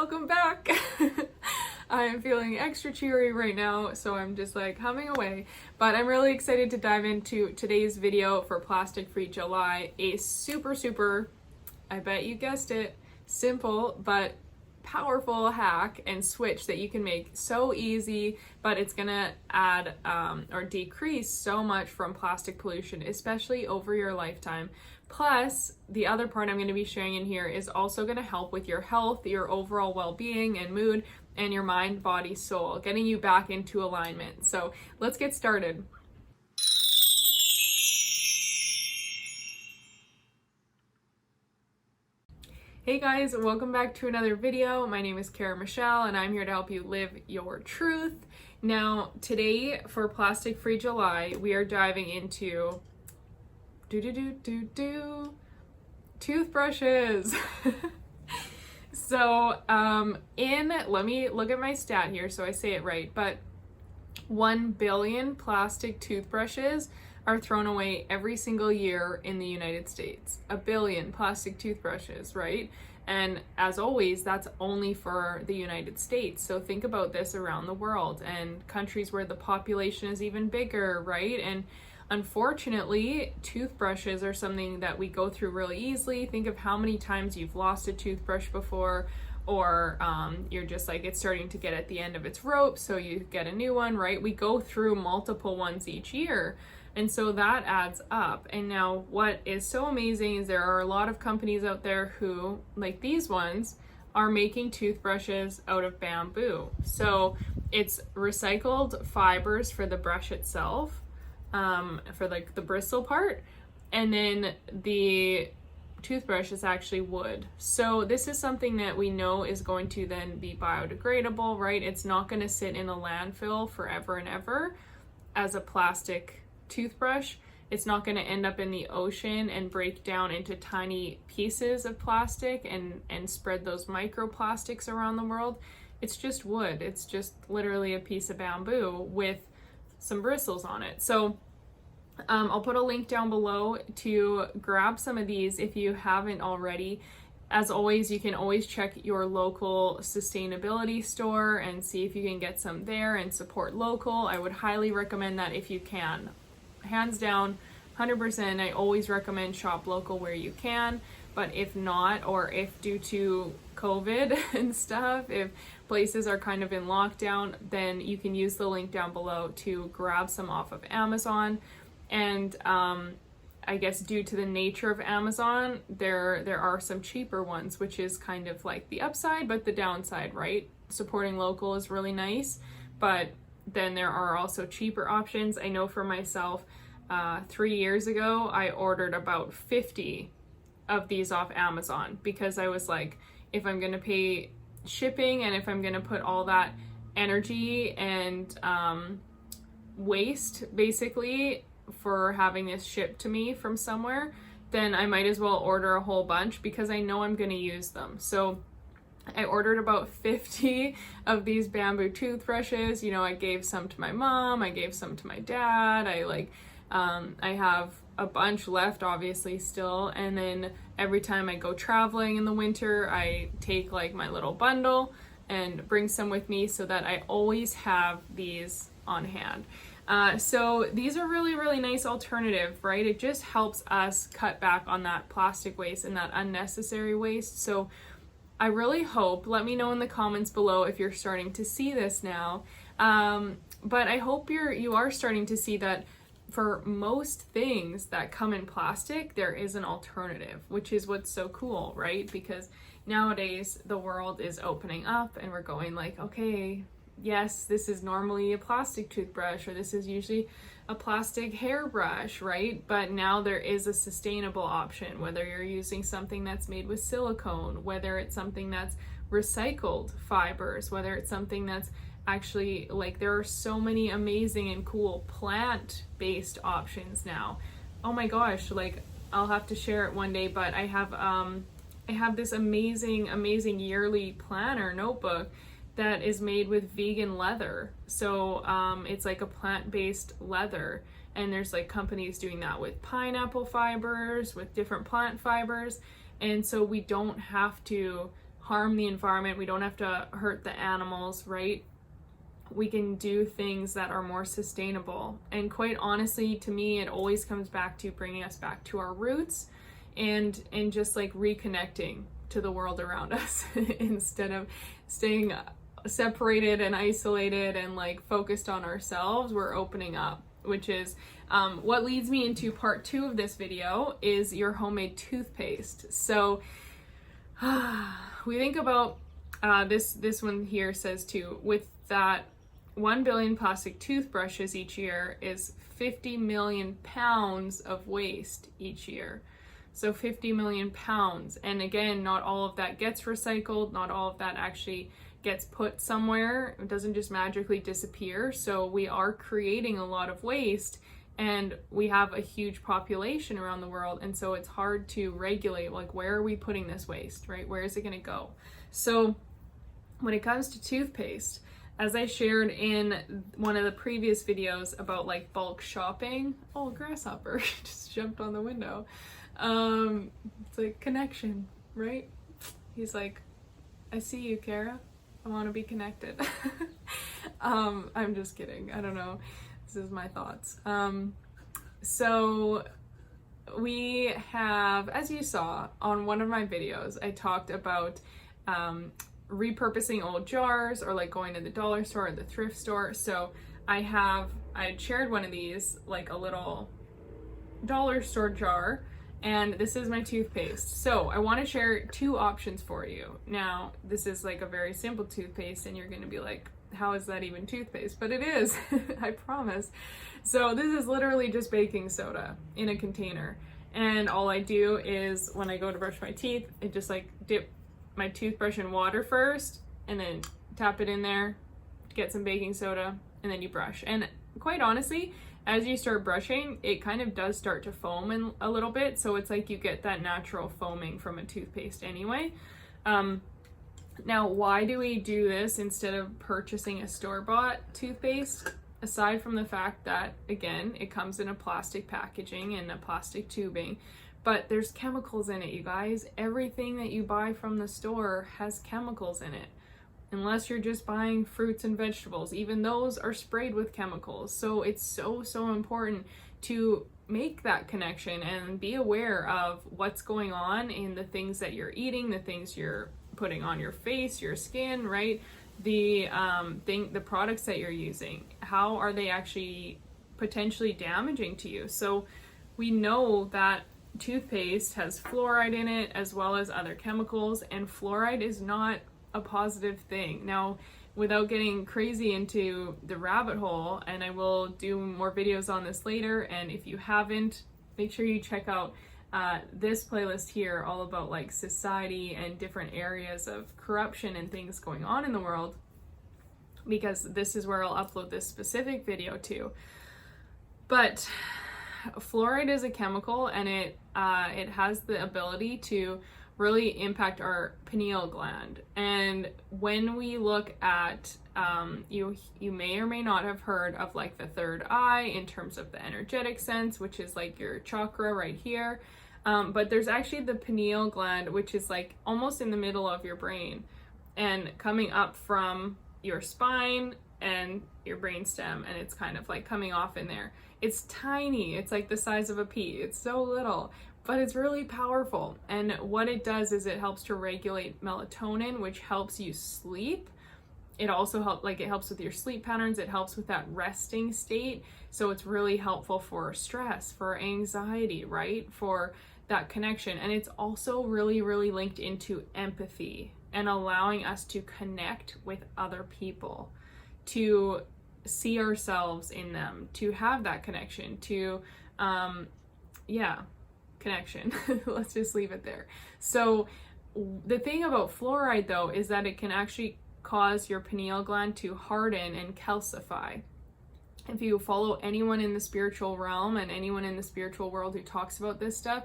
welcome back. I am feeling extra cheery right now, so I'm just like humming away, but I'm really excited to dive into today's video for Plastic Free July. A super, I bet you guessed it, simple but powerful hack and switch that you can make so easy, but it's gonna add or decrease so much from plastic pollution, especially over your lifetime. Plus, the other part I'm going to be sharing in here is also going to help with your health, your overall well-being and mood, and your mind, body, soul, getting you back into alignment. So let's get started. Hey guys, welcome back to another video. My name is Kara Michelle and I'm here to help you live your truth. Now, today for Plastic Free July, we are diving into toothbrushes. So let me look at my stat here so I say it right, but 1 billion plastic toothbrushes are thrown away every single year in the United States. 1 billion plastic toothbrushes, right? And as always, that's only for the United States. So think about this around the world and countries where the population is even bigger, right? And unfortunately, toothbrushes are something that we go through really easily. Think of how many times you've lost a toothbrush before, or you're just like, it's starting to get at the end of its rope, so you get a new one, right? We go through multiple ones each year. And so that adds up. And now what is so amazing is there are a lot of companies out there who, like these ones, are making toothbrushes out of bamboo. So it's recycled fibers for the brush itself, for like the bristle part, and then the toothbrush is actually wood. So this is something that we know is going to then be biodegradable, right? It's not going to sit in a landfill forever and ever as a plastic toothbrush. It's not going to end up in the ocean and break down into tiny pieces of plastic and spread those microplastics around the world. It's just wood. It's just literally a piece of bamboo with some bristles on it. So I'll put a link down below to grab some of these if you haven't already. As always, you can always check your local sustainability store and see if you can get some there and support local. I would highly recommend that if you can. Hands down, 100%, I always recommend shop local where you can. But if not, or if due to COVID and stuff, if places are kind of in lockdown, then you can use the link down below to grab some off of Amazon. And I guess due to the nature of Amazon, there are some cheaper ones, which is kind of like the upside, but the downside, right? Supporting local is really nice, but then there are also cheaper options. I know for myself, 3 years ago, I ordered about 50 of these off Amazon because I was like, if I'm gonna pay shipping and if I'm gonna put all that energy and waste basically for having this shipped to me from somewhere, then I might as well order a whole bunch because I know I'm gonna use them. So I ordered about 50 of these bamboo toothbrushes. You know, I gave some to my mom, I gave some to my dad, I have a bunch left obviously still, and then every time I go traveling in the winter, I take like my little bundle and bring some with me so that I always have these on hand. So these are really nice alternative, right? It just helps us cut back on that plastic waste and that unnecessary waste. So I really hope, let me know in the comments below if you're starting to see this now. But I hope you are starting to see that for most things that come in plastic, there is an alternative, which is what's so cool, right? Because nowadays the world is opening up and we're going like, okay, yes, this is normally a plastic toothbrush, or this is usually a plastic hairbrush, right? But now there is a sustainable option, whether you're using something that's made with silicone, whether it's something that's recycled fibers, whether it's something that's actually, like, there are so many amazing and cool plant-based options now. Oh my gosh, like, I'll have to share it one day, but I have this amazing yearly planner notebook that is made with vegan leather. So it's like a plant-based leather, and there's like companies doing that with pineapple fibers, with different plant fibers, and so we don't have to harm the environment. We don't have to hurt the animals, right? We can do things that are more sustainable. And quite honestly, to me, it always comes back to bringing us back to our roots and just like reconnecting to the world around us instead of staying separated and isolated and like focused on ourselves. We're opening up, which is what leads me into part 2 of this video, is your homemade toothpaste. So we think about this one here says too, with that 1 billion plastic toothbrushes each year is 50 million pounds of waste each year. So 50 million pounds. And again, not all of that gets recycled. Not all of that actually gets put somewhere. It doesn't just magically disappear. So we are creating a lot of waste, and we have a huge population around the world. And so it's hard to regulate, like, where are we putting this waste, right? Where is it going to go? So when it comes to toothpaste, as I shared in one of the previous videos about like bulk shopping, oh, grasshopper just jumped on the window. It's like connection, right? He's like, I see you, Kara. I want to be connected. I'm just kidding. I don't know. This is my thoughts. So we have, as you saw on one of my videos, I talked about repurposing old jars, or like going to the dollar store or the thrift store. So I had shared one of these, like a little dollar store jar, and this is my toothpaste. So I want to share 2 options for you. Now, this is like a very simple toothpaste, and you're going to be like, how is that even toothpaste? But it is, I promise. So this is literally just baking soda in a container. And all I do is when I go to brush my teeth, I just like dip my toothbrush in water first, and then tap it in there, get some baking soda, and then you brush. And quite honestly, as you start brushing, it kind of does start to foam in a little bit. So it's like you get that natural foaming from a toothpaste anyway. Now, why do we do this instead of purchasing a store-bought toothpaste? Aside from the fact that, again, it comes in a plastic packaging and a plastic tubing, but there's chemicals in it, you guys. Everything that you buy from the store has chemicals in it. Unless you're just buying fruits and vegetables, even those are sprayed with chemicals. So it's so important to make that connection and be aware of what's going on in the things that you're eating, the things you're putting on your face, your skin, right? The products that you're using, how are they actually potentially damaging to you? So we know that toothpaste has fluoride in it as well as other chemicals, and fluoride is not a positive thing. Now, without getting crazy into the rabbit hole, and I will do more videos on this later, and if you haven't, make sure you check out this playlist here, all about like society and different areas of corruption and things going on in the world, because this is where I'll upload this specific video to. But fluoride is a chemical, and it has the ability to really impact our pineal gland. And when we look at, you may or may not have heard of like the third eye in terms of the energetic sense, which is like your chakra right here. But there's actually the pineal gland, which is like almost in the middle of your brain and coming up from your spine and your brainstem, and it's kind of like coming off in there. It's tiny. It's like the size of a pea. It's so little, but it's really powerful. And what it does is it helps to regulate melatonin, which helps you sleep. It also helps with your sleep patterns. It helps with that resting state. So it's really helpful for stress, for anxiety, right? For that connection. And it's also really linked into empathy and allowing us to connect with other people, to see ourselves in them, to have that connection, to connection. Let's just leave it there. So the thing about fluoride though is that it can actually cause your pineal gland to harden and calcify. If you follow anyone in the spiritual realm and anyone in the spiritual world who talks about this stuff,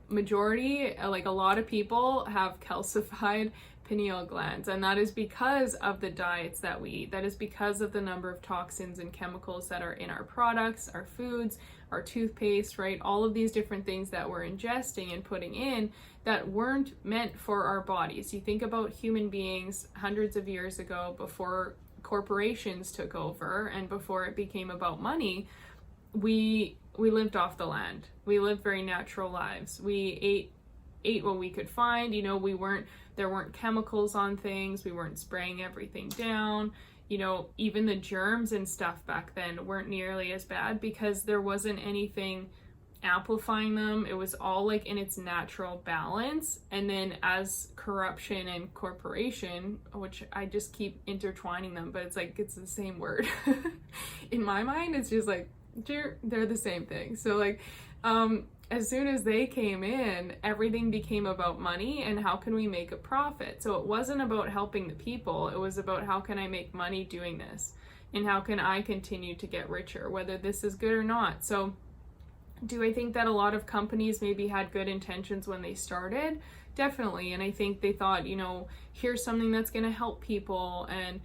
majority, like a lot of people, have calcified pineal glands, and that is because of the diets that we eat. That is because of the number of toxins and chemicals that are in our products, our foods, our toothpaste, right? All of these different things that we're ingesting and putting in that weren't meant for our bodies. You think about human beings hundreds of years ago, before corporations took over and before it became about money, we lived off the land. We lived very natural lives. We ate what we could find. You know, there weren't chemicals on things. We weren't spraying everything down. You know, even the germs and stuff back then weren't nearly as bad because there wasn't anything amplifying them. It was all like in its natural balance. And then as corruption and corporation, which I just keep intertwining them, but it's like it's the same word. In my mind, it's just like they're the same thing. So like as soon as they came in, everything became about money and how can we make a profit. So it wasn't about helping the people. It was about how can I make money doing this and how can I continue to get richer, whether this is good or not. So do I think that a lot of companies maybe had good intentions when they started? Definitely. And I think they thought, you know, here's something that's going to help people. And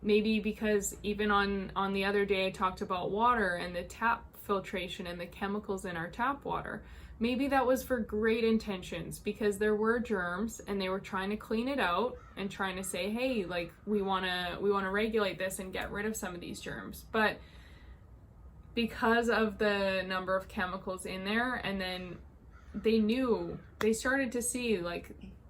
maybe because even on the other day I talked about water and the tap filtration and the chemicals in our tap water. Maybe that was for great intentions because there were germs and they were trying to clean it out and trying to say, hey, like we want to regulate this and get rid of some of these germs. But because of the number of chemicals in there, and then they started to see like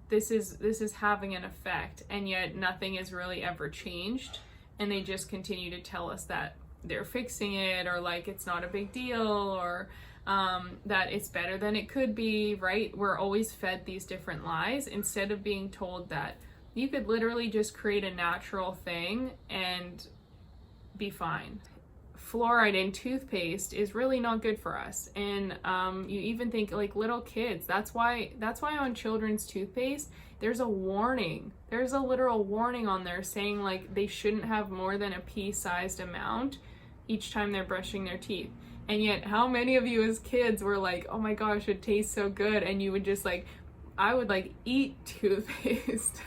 this is having an effect, and yet nothing has really ever changed, and they just continue to tell us that they're fixing it, or like it's not a big deal, or that it's better than it could be, right? We're always fed these different lies instead of being told that you could literally just create a natural thing and be fine. Fluoride in toothpaste is really not good for us. And you even think like little kids, that's why on children's toothpaste there's a warning. There's a literal warning on there saying like they shouldn't have more than a pea-sized amount each time they're brushing their teeth. And yet how many of you as kids were like, oh my gosh, it tastes so good, and you would just like, I would like eat toothpaste.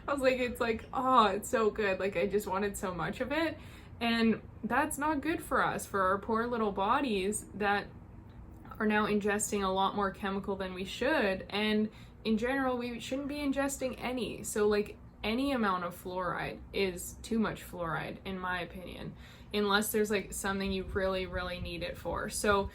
I was like, it's like, oh, it's so good, like I just wanted so much of it. And that's not good for us, for our poor little bodies that are now ingesting a lot more chemical than we should. And in general, we shouldn't be ingesting any. So like any amount of fluoride is too much fluoride, in my opinion, unless there's like something you really, really need it for. So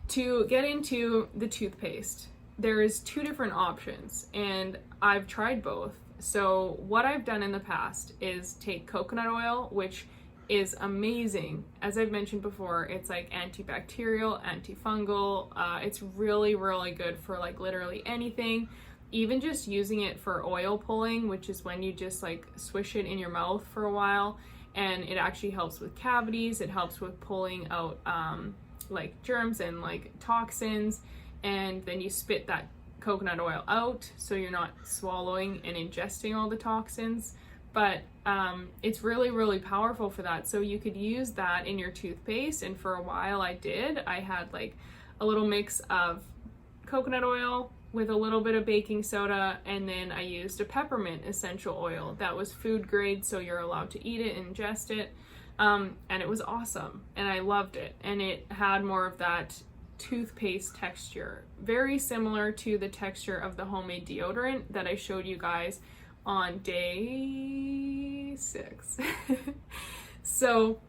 to get into the toothpaste, there is two different options, and I've tried both. So what I've done in the past is take coconut oil, which is amazing. As I've mentioned before, it's like antibacterial, antifungal. It's really, really good for like literally anything. Even just using it for oil pulling, which is when you just like swish it in your mouth for a while, and it actually helps with cavities. It helps with pulling out like germs and like toxins, and then you spit that coconut oil out so you're not swallowing and ingesting all the toxins. But it's really, really powerful for that. So you could use that in your toothpaste. And for a while I had like a little mix of coconut oil with a little bit of baking soda, and then I used a peppermint essential oil that was food grade, so you're allowed to eat it, ingest it, and it was awesome, and I loved it, and it had more of that toothpaste texture, very similar to the texture of the homemade deodorant that I showed you guys on day 6. So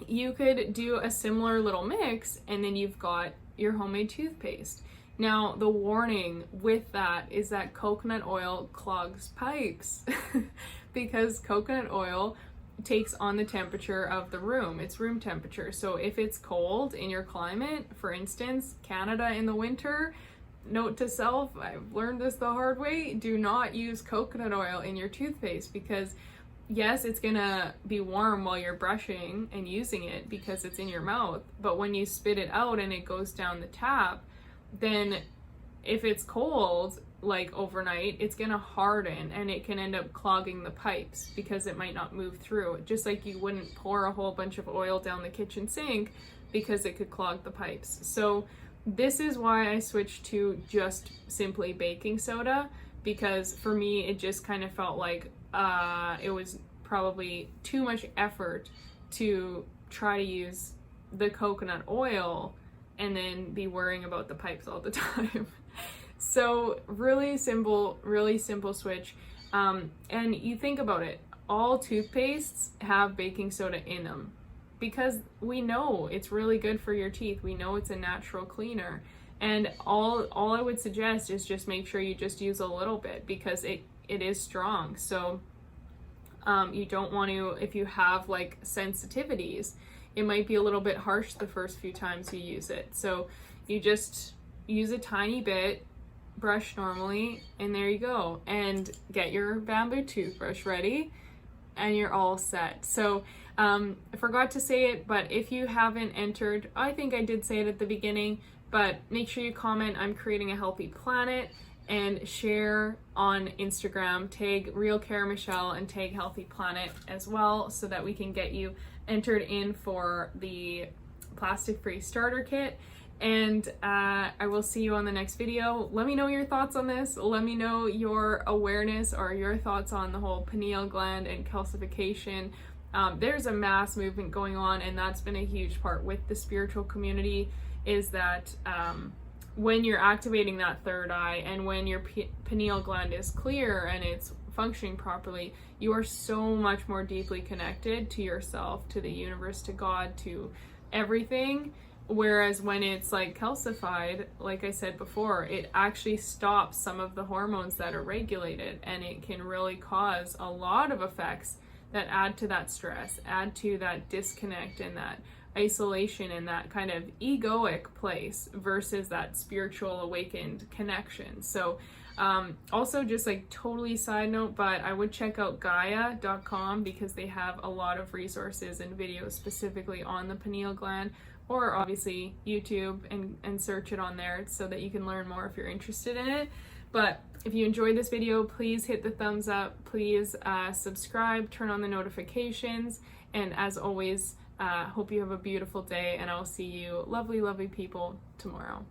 you could do a similar little mix, and then you've got your homemade toothpaste. Now, the warning with that is that coconut oil clogs pipes because coconut oil takes on the temperature of the room. It's room temperature. So if it's cold in your climate, for instance, Canada in the winter, note to self, I've learned this the hard way, do not use coconut oil in your toothpaste, because yes, it's gonna be warm while you're brushing and using it because it's in your mouth, but when you spit it out and it goes down the tap, then if it's cold, like overnight, it's gonna harden and it can end up clogging the pipes because it might not move through. Just like you wouldn't pour a whole bunch of oil down the kitchen sink because it could clog the pipes. So this is why I switched to just simply baking soda, because for me it just kind of felt like it was probably too much effort to try to use the coconut oil and then be worrying about the pipes all the time. So really simple switch. And you think about it, all toothpastes have baking soda in them because we know it's really good for your teeth. We know it's a natural cleaner. And all I would suggest is just make sure you just use a little bit because it is strong. So you don't want to, if you have like sensitivities, it might be a little bit harsh the first few times you use it. So you just use a tiny bit, brush normally, and there you go. And get your bamboo toothbrush ready and you're all set. So I forgot to say it, but if you haven't entered, I think I did say it at the beginning, but make sure you comment, I'm creating a healthy planet, and share on Instagram, tag Real Care Michelle and tag Healthy Planet as well, so that we can get you entered in for the plastic-free starter kit. And I will see you on the next video. Let me know your thoughts on this. Let me know your awareness or your thoughts on the whole pineal gland and calcification. There's a mass movement going on, and that's been a huge part with the spiritual community, is that when you're activating that third eye and when your pineal gland is clear and it's functioning properly, you are so much more deeply connected to yourself, to the universe, to God, to everything. Whereas when it's like calcified, like I said before, it actually stops some of the hormones that are regulated, and it can really cause a lot of effects that add to that stress, add to that disconnect and that isolation and that kind of egoic place versus that spiritual awakened connection. So also just like totally side note, but I would check out Gaia.com because they have a lot of resources and videos specifically on the pineal gland, or obviously YouTube, and search it on there so that you can learn more if you're interested in it. But if you enjoyed this video, please hit the thumbs up, please subscribe, turn on the notifications, and as always, hope you have a beautiful day, and I'll see you lovely, lovely people tomorrow.